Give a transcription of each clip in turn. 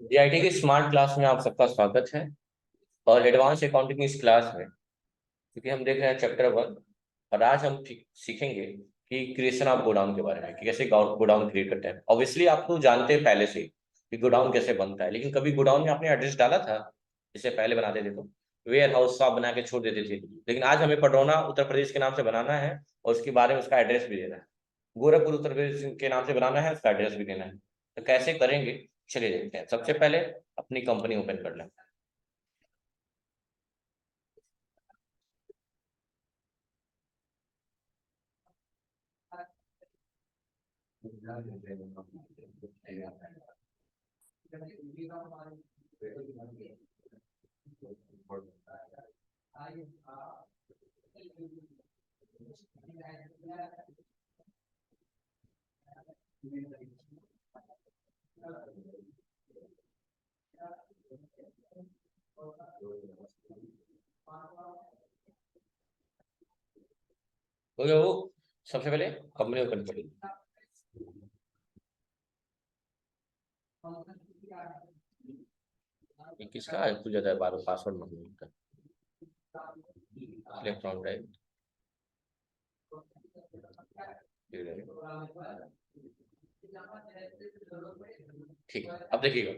GIT की smart class में आप सबका स्वागत है। और एडवांस अकाउंटिंग इस क्लास में क्योंकि हम देख रहे हैं चैप्टर 1। और आज हम सीखेंगे कि क्रिएशन ऑफ गोडाउन के बारे में, कि कैसे गोडाउन क्रिएट करते हैं। ऑब्वियसली आप तो जानते हैं पहले से कि गोडाउन कैसे बनता है, लेकिन कभी गोडाउन में आपने एड्रेस डाला था? इससे पहले बनाते थे तो वेयर हाउस शॉप बना के छोड़ देते थे, लेकिन आज हमें पडरौना उत्तर प्रदेश के नाम से बनाना है और उसके बारे में उसका एड्रेस भी देना है। गोरखपुर उत्तर प्रदेश के नाम से बनाना है, उसका एड्रेस भी देना है। तो कैसे करेंगे, चलिए देखते हैं। सबसे पहले अपनी कंपनी ओपन कर लें। हो गया वो। सबसे पहले कंपनी ओपन करेंगे। ये किसका है? कुछ ज्यादा बार पासवर्ड मांगने का इलेक्ट्रॉन ड्राइव। ठीक है, अब देखिएगा।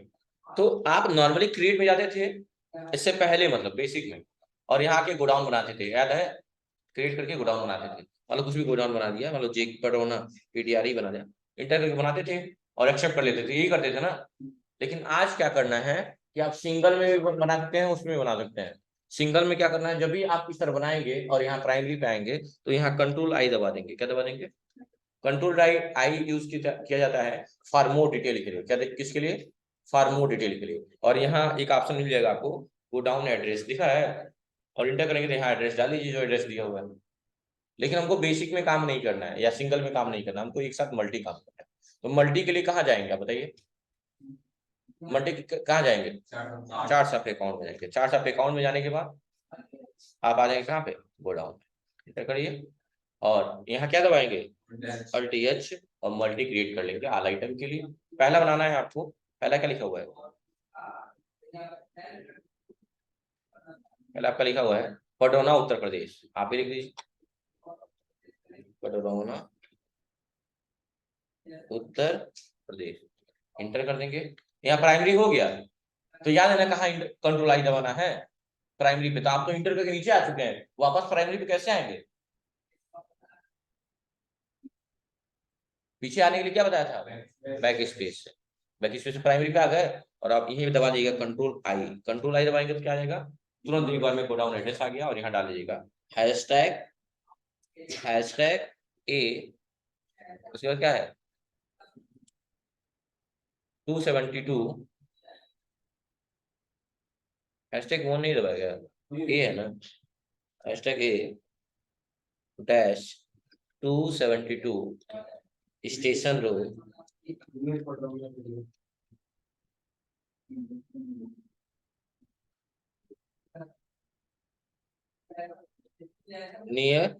तो आप नॉर्मली क्रिएट में जाते थे इससे पहले, मतलब बेसिक में, और यहाँ के गोडाउन बनाते थे, याद है? क्रिएट करके गोडाउन बनाते थे, मतलब कुछ भी गोडाउन बना दिया, मतलब जे पडरौना पीटीआर ही बना दिया, इंटर करके बनाते थे और एक्सेप्ट कर लेते थे, यही करते थे ना। लेकिन आज क्या करना है कि आप सिंगल में भी बना सकते हैं, उसमें बना सकते हैं। सिंगल में क्या करना है, जब भी आप इस तरह बनाएंगे और यहाँ प्राइमरी पे आएंगे तो यहाँ कंट्रोल आई दबा देंगे। क्या दबा देंगे? कंट्रोल आई यूज किया जाता है फॉर मोर डिटेल के लिए। क्या किसके लिए? फॉर मोर डिटेल के लिए। और यहाँ एक ऑप्शन मिल जाएगा आपको, गो डाउन एड्रेस दिखा है, और इंटर करेंगे तो यहाँ एड्रेस डाल दीजिए जो एड्रेस दिया हुआ है। लेकिन हमको बेसिक में काम नहीं करना है या सिंगल में काम नहीं करना, हमको एक साथ मल्टी काम करना है। तो मल्टी के लिए कहाँ जाएंगे आप बताइए? मल्टी कहाँ जाएंगे? चार्ट ऑफ अकाउंट में जाएंगे। चार्ट ऑफ अकाउंट में जाने के बाद आप आ जाएंगे कहाँ पे? Go down. इंटर करिए और यहाँ क्या दबाएंगे? अल्ट और मल्टी क्रिएट कर लेंगे ऑल आइटम के लिए। पहला बनाना है आपको। पहला क्या लिखा हुआ है? पहला आपका लिखा हुआ है पडरौना उत्तर प्रदेश, आप ही लिख दीजिए पडरौना उत्तर प्रदेश। इंटर कर देंगे। यहाँ प्राइमरी हो गया। तो याद है ना कहाँ कंट्रोल आई दबाना है? प्राइमरी पे। तो आप तो इंटर करके नीचे आ चुके हैं, वापस प्राइमरी पे कैसे आएंगे? पीछे आने के लिए क्या बताया था? बैक स्पेस से। बैक स्पेस से प्राइमरी पे आ गए और आप यहीं पे दबा दीजिएगा कंट्रोल आई। कंट्रोल आई दबाएंगे तो क्या आ जाएगा? तुरंत एक बार में गो डाउन एड्रेस आ गया और यहाँ डाल दीजिएगा हैशटैग हैशटैग ए। उसके बाद क्या है? 272। हैशटैग वो नहीं दबाया गया, ए है ना? Hashtag A dash 272 station road near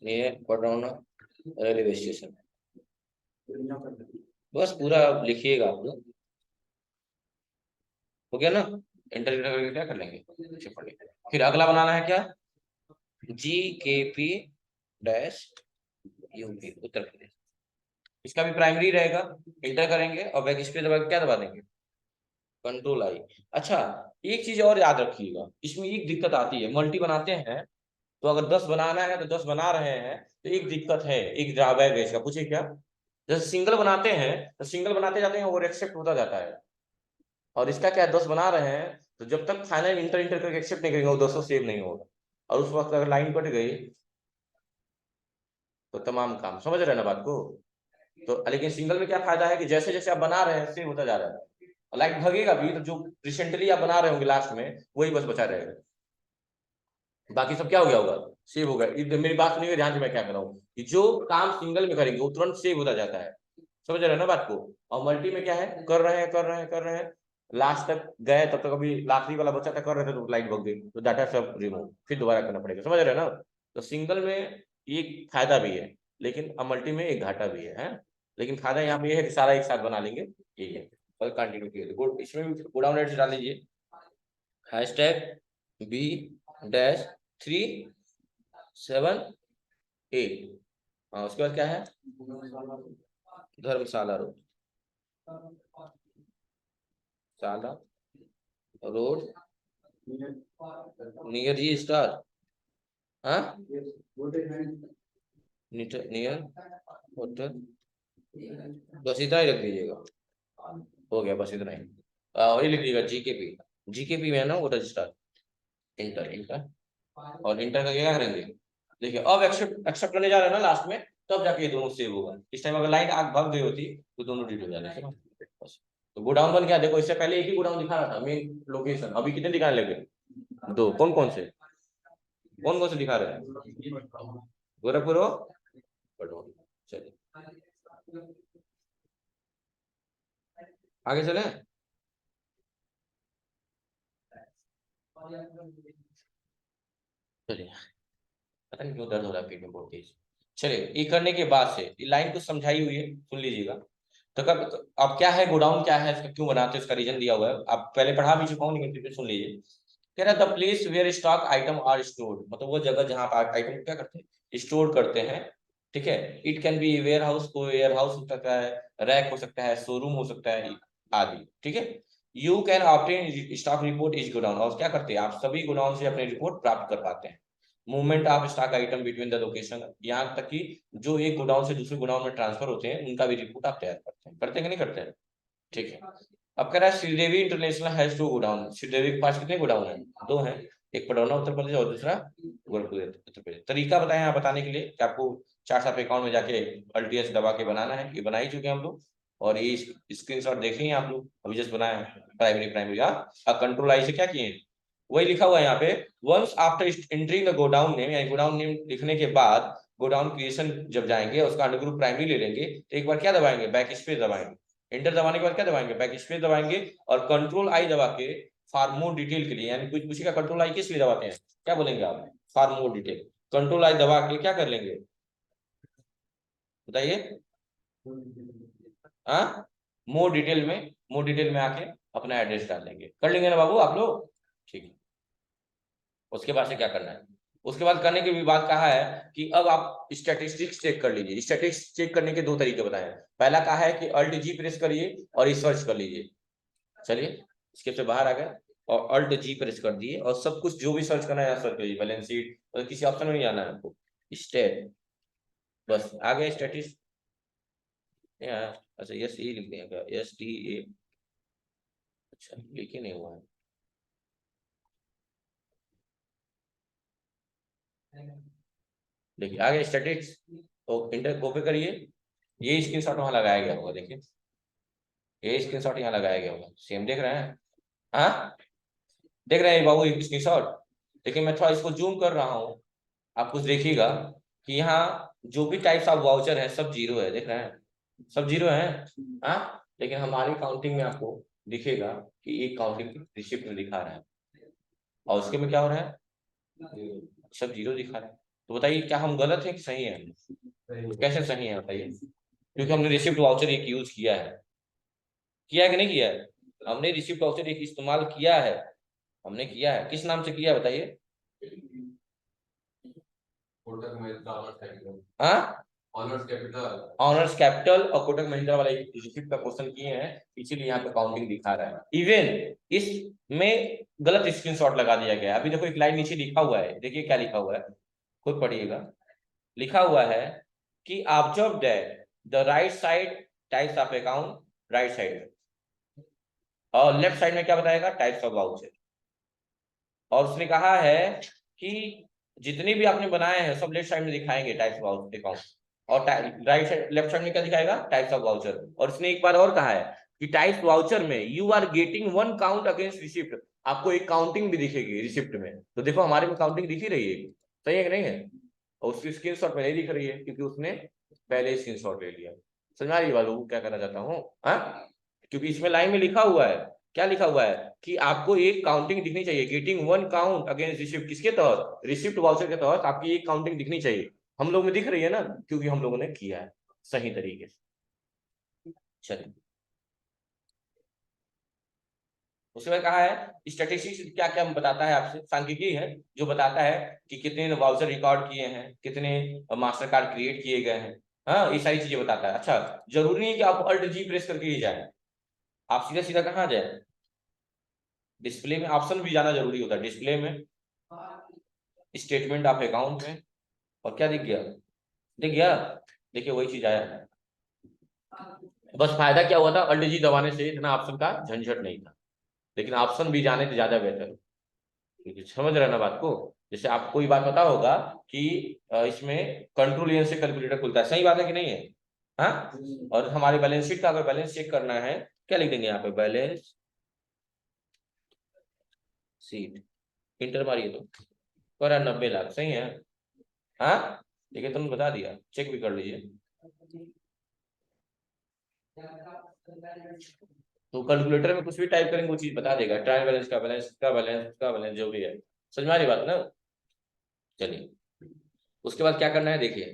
near Padrauna railway station. बस पूरा लिखिएगा आप लोग। हो गया ना? इंटर करके क्या कर लेंगे? पढ़ लेंगे। फिर अगला बनाना है क्या? GKP dash UP Uttar Pradesh. इसका भी प्राइमरी रहेगा। इंटर करेंगे और बैक स्पेस दबा के क्या दबा देंगे? Control I. अच्छा, एक चीज और याद रखिएगा, इसमें एक दिक्कत आती है। मल्टी बनाते हैं तो अगर 10 बनाना है तो 10 बना रहे हैं तो एक दिक्कत है, एक ड्रॉबैक है इसका। पूछिए क्या? जैसे सिंगल बनाते हैं तो सिंगल बनाते जाते हैं और एक्सेप्ट होता जाता है। और इसका क्या है, 10 बना रहे हैं तो जब तक फाइनल इंटर इंटर करके एक्सेप्ट नहीं करेंगे वो 200 सेव नहीं होगा। और उस वक्त अगर लाइन कट गई तो तमाम काम, समझ रहे हैं ना बात को? तो लेकिन सिंगल में क्या फायदा है कि जैसे जैसे आप बना रहे हैं सेव होता जा रहा है। और लाइट भगेगा भी तो जो रिसेंटली आप बना रहे होंगे लास्ट में वही बस बचा रहेगा, बाकी सब क्या हो गया होगा? सेव होगा। मेरी बात सुनिएगा ध्यान से, मैं क्या कर रहा हूँ कि जो काम सिंगल में करेंगे वो तुरंत सेव होता जाता है। समझ रहे हैं ना बात को? और मल्टी में क्या है, कर रहे हैं लास्ट तक गए तब तक अभी आखिरी वाला बचा था, कर रहे थे तो लाइट भग गई तो डाटा सब रिमूव, फिर दोबारा करना पड़ेगा। समझ रहे हैं ना? तो सिंगल में एक फायदा भी है लेकिन अब मल्टी में एक घाटा भी है। लेकिन फायदा यहाँ पे ये है कि सारा एक साथ बना लेंगे, यही है। और कंटिन्यू किए इसमें भी गोडाउन एड्रेस डाल लीजिए, हैशटैग बी डैश 378। हाँ उसके बाद क्या है, धर्मशाला रोड, शाला रोड नियर जी स्टार, हाँ नियर होटल, बस इतना ही रख दीजिएगा, हो गया बस इतना ही। और ये लिख दीजिएगा जीकेपी, जीकेपी में है ना वो रजिस्टर, इंटर इंटर, और इंटर करके क्या करेंगे, देखिए अब एक्सेप्ट एक्सेप्ट करने जा रहे हैं ना लास्ट में, तब जाके ये दोनों सेव होगा। इस टाइम अगर लाइन आग भाग गई होती तो दोनों डिलीट हो जाते हैं बस। तो गोडाउन बन गया, देखो इससे पहले एक ही गोडाउन दिखा रहा था मेन लोकेशन, अभी कितने दिखाने लगे, दो। कौन कौन से, कौन कौन से दिखा रहे हैं, गोरखपुर हो पटोरी। चलिए आगे चले, चलिए पता नहीं क्यों दर्द हो रहा है पेट में बहुत तेज। चलिए ये करने के बाद से ये लाइन कुछ समझाई हुई है, सुन लीजिएगा। तो कब तो अब क्या है गोडाउन, क्या है इसका, क्यों बनाते हैं, इसका रीजन दिया हुआ है, आप पहले पढ़ा भी चुका हूँ लेकिन फिर सुन लीजिए। कह रहा the place where stock item are stored, मतलब वो जगह जहां आप आइटम क्या करते हैं, स्टोर करते हैं। ठीक है, it can be warehouse, को वेयर हाउस हो सकता है, रैक हो सकता है, शोरूम हो सकता है आदि। ठीक है, you can obtain stock report is godown, और क्या करते हैं आप सभी गोडाउन से अपने रिपोर्ट प्राप्त कर पाते हैं। Movement of stock item between the location, यहाँ तक कि जो एक गोडाउन से दूसरे गोडाउन में ट्रांसफर होते हैं उनका भी रिपोर्ट आप तैयार करते हैं कि नहीं करते हैं। ठीक है, अब कह रहा है Sridevi international has 2 godown, Sridevi के पास कितने गोडाउन है, 2 हैं, एक पडरौना उत्तर प्रदेश और दूसरा गोरखपुर उत्तर प्रदेश। तरीका बताएं यहाँ बताने के लिए कि आपको चार्ट ऑफ अकाउंट में जाके अल्टीएस दबा के बनाना है, ये बना ही चुके हैं हम लोग, और ये स्क्रीनशॉट देख लिए आप लोग, अभी जस्ट बनाया है प्राइमरी प्राइमरी का। कंट्रोल आई से क्या किए, वही लिखा हुआ है यहाँ पे, once after entering the godown name, यानी गोडाउन नेम लिखने के बाद गोडाउन क्रिएशन जब जाएंगे उसका अंडरग्रुप प्राइमरी ले लेंगे, तो एक बार क्या दबाएंगे, बैक स्पेस दबाएंगे, एंटर दबाने के बाद क्या दबाएंगे, बैक स्पेस दबाएंगे, और कंट्रोल आई दबा के फॉर मोर डिटेल के लिए, यानी कुछ उसी का कंट्रोल आई किस लिए दबाते हैं, क्या बोलेंगे आप, for more detail, control I दबा के क्या कर लेंगे बताइए, हाँ मोर डिटेल में आके अपना एड्रेस डाल लेंगे, कर लेंगे ना बाबू आप लोग। ठीक है, उसके बाद से क्या करना है, उसके बाद करने के भी बाद कहा है कि अब आप स्टैटिस्टिक्स चेक कर लीजिए। स्टैटिस्टिक्स चेक करने के 2 तरीके बताए हैं, पहला कहा है कि अल्ट जी प्रेस करिए और रिसर्च कर लीजिए। चलिए स्केप से बाहर आ गए और अल्ट जी प्रेस कर दिए और सब कुछ जो भी सर्च करना है सर्च करिए, बैलेंस शीट, तो किसी ऑप्शन में नहीं आना है आपको, स्टेट, बस आ गया स्टैटिस्टिक्स। अच्छा यस ये लिख देंगे, एस टी ए, अच्छा लिखे नहीं हुआ है, देखिए आ गया स्टैटिस्टिक्स, तो इंटर कॉपी करिए, ये स्क्रीनशॉट वहां लगाया गया होगा, देखिए ये स्क्रीनशॉट यहाँ लगाया गया होगा, सेम देख रहे हैं, हाँ देख रहे हैं बाबू स्क्रीनशॉट। देखिए मैं थोड़ा इसको जूम कर रहा हूँ, आप कुछ देखिएगा कि यहाँ जो भी टाइप्स ऑफ वाउचर है सब जीरो है, देख रहे हैं सब जीरो है, हाँ लेकिन हमारी काउंटिंग में आपको दिखेगा कि एक काउंटिंग रिसिप्ट में दिखा रहा है और उसके में क्या हो रहा है, सब जीरो दिखा रहा है। तो बताइए क्या हम गलत है कि सही है, तो कैसे सही है बताइए, क्योंकि हमने रिसिप्ट वाउचर एक यूज किया है कि नहीं किया है, हमने रिसिप्ट वाउचर एक इस्तेमाल किया है, हमने किया है, किस नाम से किया है बताइए, हाँ ऑनर्स कैपिटल और कोटक महिंद्रा वाला एक रिसिप्ट का क्वेश्चन किए हैं, इसीलिए यहाँ पे काउंटिंग दिखा रहा है। इवन इसमें गलत स्क्रीनशॉट लगा दिया गया है, अभी देखो एक लाइन नीचे लिखा हुआ है, देखिए क्या लिखा हुआ है, खुद पढ़िएगा, लिखा हुआ है कि observe that the right side types of account, right side, और लेफ्ट साइड में क्या बताएगा, टाइप्स ऑफ वाउचर, और उसने कहा है कि जितने भी आपने बनाए हैं सब लेफ्ट साइड में दिखाएंगे टाइप्स ऑफ अकाउंट, और राइट साइड लेफ्ट साइड में क्या दिखाएगा, टाइप्स ऑफ वाउचर। और इसने एक बार और कहा है कि टाइप्स वाउचर में you are getting 1 count against receipt, आपको एक काउंटिंग भी दिखेगी रिसिप्ट में, तो देखो हमारे में काउंटिंग दिख ही रही है, सही है कि नहीं है, और उसकी स्क्रीनशॉट में नहीं दिख रही है क्योंकि उसने पहले स्क्रीनशॉट ले लिया। समझ आ रही है वालों क्या कहना चाहता हूँ, हाँ क्योंकि इसमें लाइन में लिखा हुआ है, क्या लिखा हुआ है कि आपको एक काउंटिंग दिखनी चाहिए, गेटिंग 1 काउंट अगेंस्ट रिसिप्ट, किसके तहत, रिसिप्ट वाउचर के तहत आपकी एक काउंटिंग दिखनी चाहिए, हम लोग में दिख रही है ना, क्योंकि हम लोगों ने किया है सही तरीके से। चलिए, उसके बाद कहा है स्टैटिस्टिक्स क्या क्या बताता है आपसे, सांख्यिकी है जो बताता है कि कितने वाउचर रिकॉर्ड किए हैं, कितने मास्टर कार्ड क्रिएट किए गए हैं। हाँ, ये सारी चीजें बताता है। अच्छा, जरूरी नहीं है कि आप अल्ट जी प्रेस करके ही जाए, आप सीधा सीधा कहाँ जाए, डिस्प्ले में ऑप्शन भी जाना जरूरी होता है। डिस्प्ले में, स्टेटमेंट ऑफ अकाउंट में, और क्या दिख गया, दिख गया, देखिए वही चीज आया है। बस फायदा क्या हुआ था, अल्ट जी दबाने से इतना ऑप्शन का झंझट नहीं था, लेकिन ऑप्शन भी जाने तो ज्यादा बेहतर है। क्योंकि समझ रहे ना बात को, जैसे आपको ये बात पता होगा कि इसमें कंट्रोल एन से कैलकुलेटर खुलता है, सही बात है कि नहीं है। हाँ, और हमारे बैलेंस शीट का अगर बैलेंस चेक करना है, क्या लिख देंगे यहाँ पे, बैलेंस शीट, इंटर मारिए तो पर 90 लाख, सही है। हाँ, ठीक है, तुमने बता दिया, चेक भी कर लीजिए। तो कैलकुलेटर में कुछ भी टाइप करेंगे वो चीज बता देगा, ट्रायल बैलेंस का बैलेंस का बैलेंस का बैलेंस जो भी है। समझ में आ रही बात ना। चलिए, उसके बाद क्या करना है देखिए,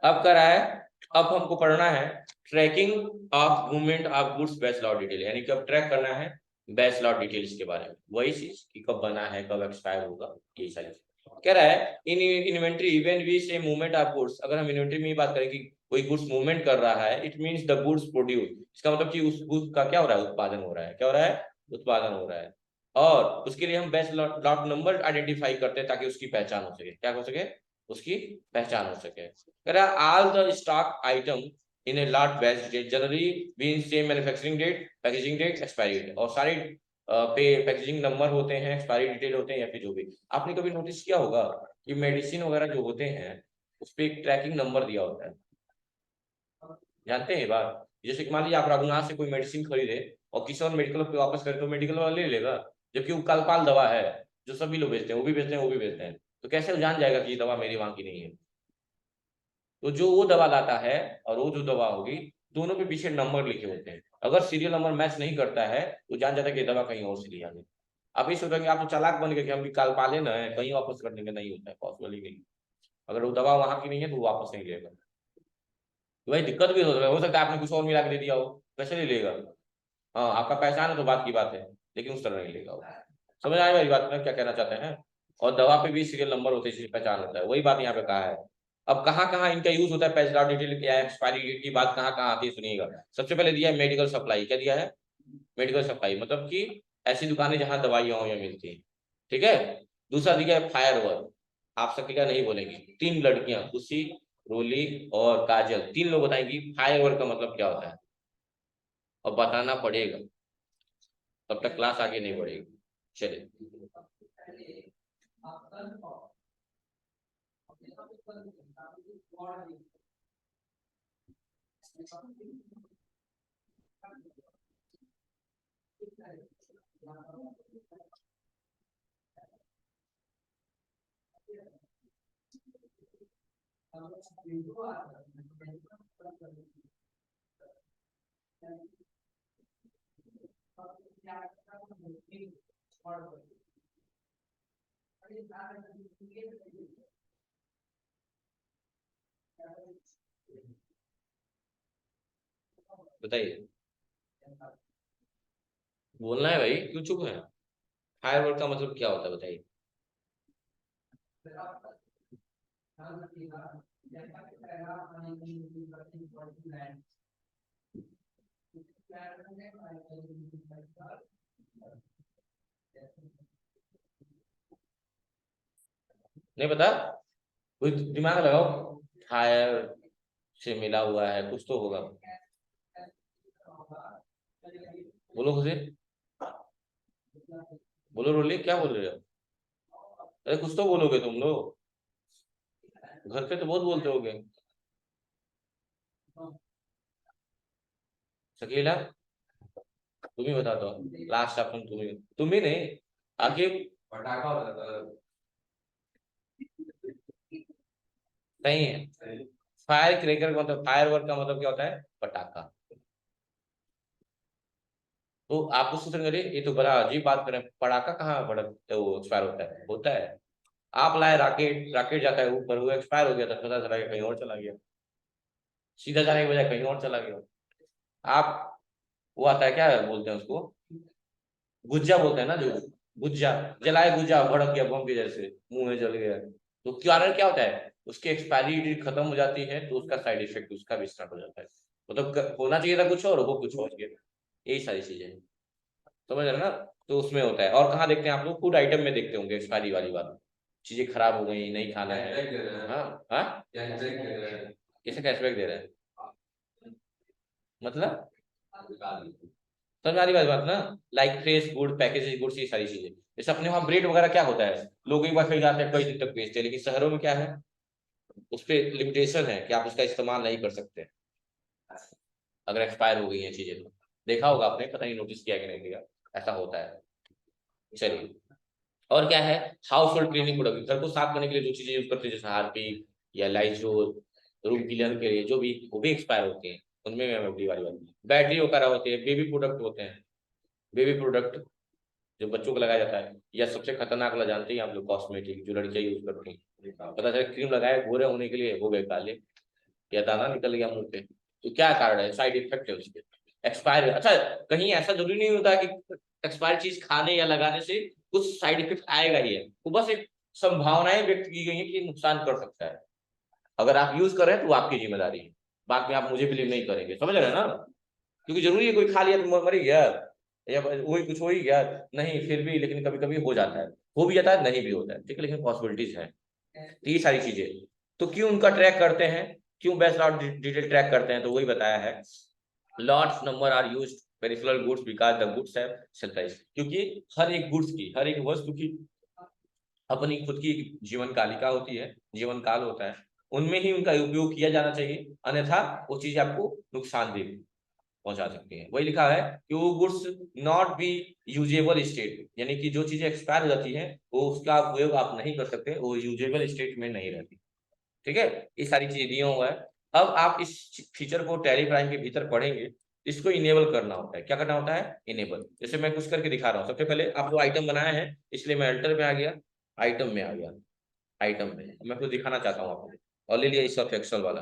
अब कर रहा है, अब हमको पढ़ना है tracking of movement of goods batch lot detail, यानी कि अब ट्रैक करना है बैच लॉट डिटेल्स के बारे में, वही चीज कि कब बना है, कब एक्सपायर होगा, ये सारी चीज कह रहा है। इन इन्वेंट्री इवन वी से मूवमेंट ऑफ गुड्स, अगर हम इन्वेंट्री में बात करें कि कोई गुड्स मूवमेंट कर रहा है, it means the goods produce, इसका मतलब कि उस गुड्स का क्या हो रहा है, उत्पादन हो रहा है, क्या हो रहा है, उत्पादन हो रहा है। और उसके लिए हम बैच लॉट नंबर आइडेंटिफाई करते हैं ताकि उसकी पहचान हो सके, क्या हो सके, उसकी पहचान हो सके। All the stock item in a lot batch date generally means same manufacturing date, packaging date, expiry date, और सारे पे पैकेजिंग नंबर होते हैं, एक्सपायरी डिटेल होते हैं, या फिर जो भी। आपने कभी नोटिस किया होगा कि मेडिसिन वगैरह जो होते हैं उस पर एक ट्रैकिंग नंबर दिया होता है, जानते हैं ये बात। जैसे कि मान लीजिए आप रघुनाथ से कोई मेडिसिन खरीदे और किसी और मेडिकल पे वापस करे तो मेडिकल वाला ले लेगा, जबकि वो कलपाल दवा है जो सभी लोग बेचते हैं, वो भी बेचते हैं, वो भी बेचते हैं, तो कैसे वो जान जाएगा कि ये दवा मेरी वहां की नहीं है। तो जो वो दवा लाता है और वो जो दवा होगी, दोनों के पीछे नंबर लिखे होते हैं, अगर सीरियल नंबर मैच नहीं करता है तो जान जाता है कि दवा कहीं और से लिया गया। आप ये सोचेंगे, आप तो चालाक बन गए कि हम भी काल पाले ना है, कहीं वापस करने का नहीं होता है, पॉसिबल ही नहीं। अगर वो दवा वहां की नहीं है तो वो वापस नहीं लेगा। तो भाई दिक्कत भी हो सकता है आपने कुछ और मिला के दे दिया हो, कैसे ले लेगा। हाँ, आपका पहचान है तो बात की बात है, लेकिन उस तरह नहीं लेगा वो। समझ आए मेरी बात में क्या कहना चाहते हैं। और दवा पे भी सीरियल नंबर होते हैं, इसलिए पहचान होता है, वही बात यहाँ पे कहा है। अब कहाँ कहाँ इनका यूज होता है, पैच आउट डिटेल या एक्सपायरी डेट की बात कहाँ कहाँ आती है, सुनिएगा। सबसे पहले दिया है मेडिकल सप्लाई, क्या दिया है, मेडिकल सप्लाई, मतलब कि ऐसी दुकानें जहाँ दवाइयाँ या मिलती है, ठीक है। दूसरा दिया है फायर वर्क, आप सकीला नहीं बोलेंगे, 3 लड़कियां खुशी, रोली और काजल, 3 लोग बताएंगी फायर वर्क का मतलब क्या होता है, और बताना पड़ेगा, तब तक क्लास आगे नहीं बढ़ेगी। चलिए, बताइए, बोलना है भाई, क्यों चुप है। फायर वर्क का मतलब क्या होता है बताइए। नहीं पता, कोई दिमाग लगाओ, फायर से मिला हुआ है कुछ तो होगा, बोलो खुशी, बोलो रोली, क्या बोल रहे हो। अरे कुछ तो बोलोगे तुम लोग, घर पे तो बहुत बोलते होगे। शकीला, तुम ही बता दो, लास्ट ऑप्शन तुम ही नहीं, आगे पटाखा होता था। सही है, फायर क्रैकर का मतलब, फायर वर्क का मतलब क्या होता है, पटाखा। तो आप उससे सोचेंगे, अरे ये तो बड़ा अजीब बात करें, पटाखा कहाँ बड़ा वो एक्सपायर होता है। आप लाए रॉकेट, रॉकेट जाता है ऊपर, वो एक्सपायर हो गया था, पता चला गया कहीं और चला गया, सीधा जाने के बजाय कहीं और चला गया। आप वो आता है, क्या बोलते हैं उसको, गुज्जा बोलते हैं ना, जो गुज्जा, जलाए गुज्जा भड़क गया बम के जैसे, मुंह में जल गया, तो कारण क्या होता है, उसकी एक्सपायरी डेट खत्म हो जाती है, तो उसका साइड इफेक्ट उसका भी स्टार्ट हो जाता है। मतलब होना चाहिए था कुछ और, वो कुछ और गया। यही सारी चीजें हैं, समझ रहे हैं ना। तो उसमें होता है। और कहाँ देखते हैं आप लोग, फूड आइटम में देखते होंगे एक्सपायरी वाली बात, चीजें खराब हो गई, नहीं खाना है। हाँ हाँ, कैसे कैशबैक दे रहे हैं, मतलब समझ आ रही बात ना। Like fresh good, package goods, ये सारी चीजें। जैसे अपने वहाँ ब्रेड वगैरह क्या होता है, लोग एक बार खरीदाते हैं, कई दिन तक बेचते हैं, लेकिन शहरों में क्या है, उस पर लिमिटेशन है कि आप उसका इस्तेमाल नहीं कर सकते अगर एक्सपायर हो गई है चीजें तो। देखा होगा आपने, पता नहीं नोटिस किया कि नहीं किया, ऐसा होता है। चलिए, और क्या है, हाउस होल्ड क्लीनिंग प्रोडक्ट, घर को साफ करने के लिए जो चीजें यूज करते हैं, जैसे हार्पिक या लाइजोल, रूम क्लीनर के लिए जो भी, वो भी एक्सपायर होती हैं, उनमें मेमोरी वाली बात। बैटरी वगैरह होती है, बेबी प्रोडक्ट होते हैं, बेबी प्रोडक्ट जो बच्चों को लगाया जाता है, या सबसे खतरनाक वाला जानते हैं आप लोग, कॉस्मेटिक जो लड़कियां यूज करती हैं, पता चला क्रीम लगाए गोरे होने के लिए, वो बेकार ले, या दाना निकल गया मुंह पे, तो क्या कारण है, साइड इफेक्ट है उसके, एक्सपायर। अच्छा, कहीं ऐसा जरूरी नहीं होता कि एक्सपायर चीज खाने या लगाने से कुछ साइड इफेक्ट आएगा ही है, वो बस एक संभावनाएं व्यक्त की गई है कि नुकसान कर सकता है। अगर आप यूज कर रहे हैं तो वो आपकी जिम्मेदारी है, बाद में आप मुझे बिलीव नहीं करेंगे, समझ रहे हैं ना। क्योंकि जरूरी है कोई खा लिया तो मर ही गया, या वही कुछ हो ही गया, नहीं फिर भी, लेकिन कभी कभी हो जाता है, हो भी जाता है, नहीं भी होता है, ठीक है, लेकिन पॉसिबिलिटीज है। तो ये सारी चीजें, तो क्यों उनका ट्रैक करते हैं, क्यों बेस्ट आउट डिटेल ट्रैक करते हैं, तो वही बताया है। Lots number are used peripheral goods because the goods have shelf life, क्योंकि हर एक गुड्स की, हर एक वस्तु की अपनी खुद की जीवन कालिका होती है, जीवन काल होता है, उनमें ही उनका उपयोग किया जाना चाहिए, अन्यथा वो चीज आपको नुकसानदेह पहुंचा सकती है। वही लिखा है कि वो goods not be usable state, यानी कि जो चीजें एक्सपायर हो जाती हैं वो उसका उपयोग आप नहीं कर सकते, वो यूजेबल स्टेट में नहीं रहती, ठीक है। ये सारी चीजें दिया हुआ है। अब आप इस फीचर को टैली प्राइम के भीतर पढ़ेंगे, इसको इनेबल करना होता है। क्या करना होता है, इनेबल। जैसे मैं कुछ करके दिखा रहा हूँ, सबसे पहले आप जो आइटम बनाया है, इसलिए मैं अल्टर में आ गया, आइटम में आ गया, आइटम में मैं कुछ दिखाना चाहता हूँ आपको, और ले लिया इस एक्सेल वाला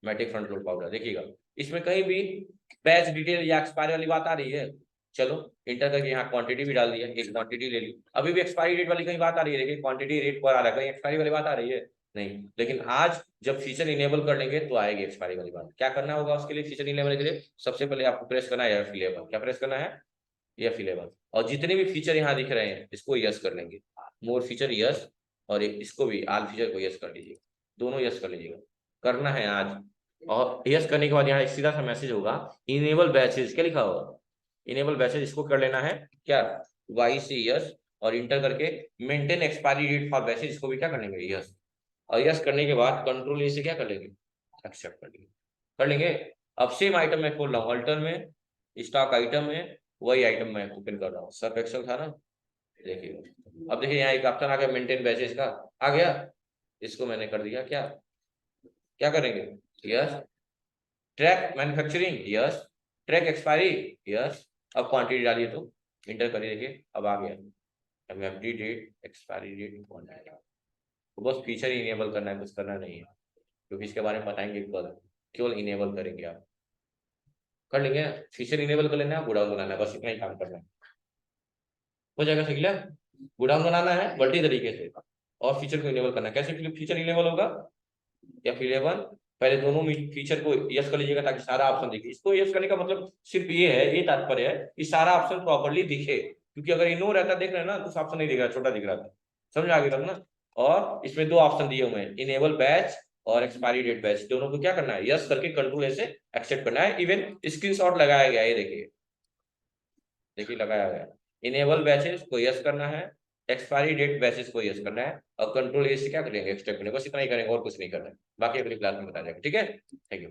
मैटिक फ्रंट लोड पाउडर, देखिएगा इसमें कहीं भी बैच डिटेल या एक्सपायरी वाली बात आ रही है, चलो इंटर करके यहाँ क्वांटिटी भी डाल दिया, एक क्वांटिटी ले ली, अभी भी एक्सपायरी डेट वाली कहीं बात आ रही है, लेकिन क्वांटिटी रेट पर आ रहा है, कहीं एक्सपायरी वाली बात आ रही है नहीं। लेकिन आज जब फीचर इनेबल कर लेंगे तो आएगी एक्सपायरी वाली बात। क्या करना होगा उसके लिए, फीचर इनेबल के लिए सबसे पहले आपको प्रेस करना है F11, क्या प्रेस करना है, F11, और जितने भी फीचर यहाँ दिख रहे हैं इसको यस कर लेंगे, मोर फीचर यस, और इसको भी आल फीचर को यस कर लीजिए, दोनों यस कर लीजिएगा, करना है आज। और यस करने के बाद यहाँ एक सीधा सा मैसेज होगा, इनेबल बैचेज, क्या लिखा होगा, इनेबल बैचेज, इसको कर लेना है क्या, वाई से यस, और इंटर करके maintain expiry date for batches, इसको भी क्या कर लेंगे, यस। और यस करने के बाद कंट्रोल ए से क्या कर लेंगे, एक्सेप्ट कर लेंगे, कर लेंगे। अब सेम आइटम मैं खोल रहा हूँ अल्टर में, स्टॉक आइटम में, वही आइटम मैं ओपन कर रहा हूँ, सर्फ एक्सेल था ना, देखिए। अब देखिए यहाँ एक ऑप्शन आ गया मेंटेन बैचेज का, आ गया, इसको मैंने कर दिया क्या, क्या करेंगे, yes, track manufacturing, yes, track expiry, yes. अब क्वांटिटी डालिए तो इंटर करिए, देखिए अब आ गया, MFD date, expiry date, quantity, तो बस फीचर ही इनेबल करना है, कुछ करना नहीं है, क्योंकि इसके बारे में बताएंगे कल, केवल इनेबल करेंगे आप, कर लेंगे, फीचर इनेबल कर लेना है, गोडाउन बनाना है, बस इतना ही काम करना है, हो जाएगा, सीख लिया। गोडाउन बनाना है मल्टी तरीके से, और फीचर को इनेबल करना है, कैसे फीचर इनेबल होगा, F11, पहले दोनों फीचर को यस कर लीजिएगा ताकि सारा ऑप्शन दिखे। इसको यस करने का मतलब सिर्फ ये है, ये तात्पर्य है कि सारा ऑप्शन प्रॉपर्ली दिखे, क्योंकि अगर इनो रहता, देख रहे हैं ना, कुछ ऑप्शन नहीं दिख रहा, छोटा दिख रहा था, समझ आ गया ना। और इसमें दो ऑप्शन दिए हुए हैं, इनेबल बैच और एक्सपायरी डेट बैच, दोनों को क्या करना है, यस करके कंट्रोल ए से एक्सेप्ट करना है। इवन स्क्रीनशॉट लगाया गया है, ये देखिए, देखिए लगाया गया, इनेबल बैचेस को यस करना है, एक्सपायरी डेट बैचेस को यस करना है, और कंट्रोल ए से क्या करेंगे, एक्सट्रैक्ट करेंगे, बस इतना ही करेंगे, और कुछ नहीं करना है, बाकी अगली क्लास में बताया जाएगा, ठीक है, थैंक यू।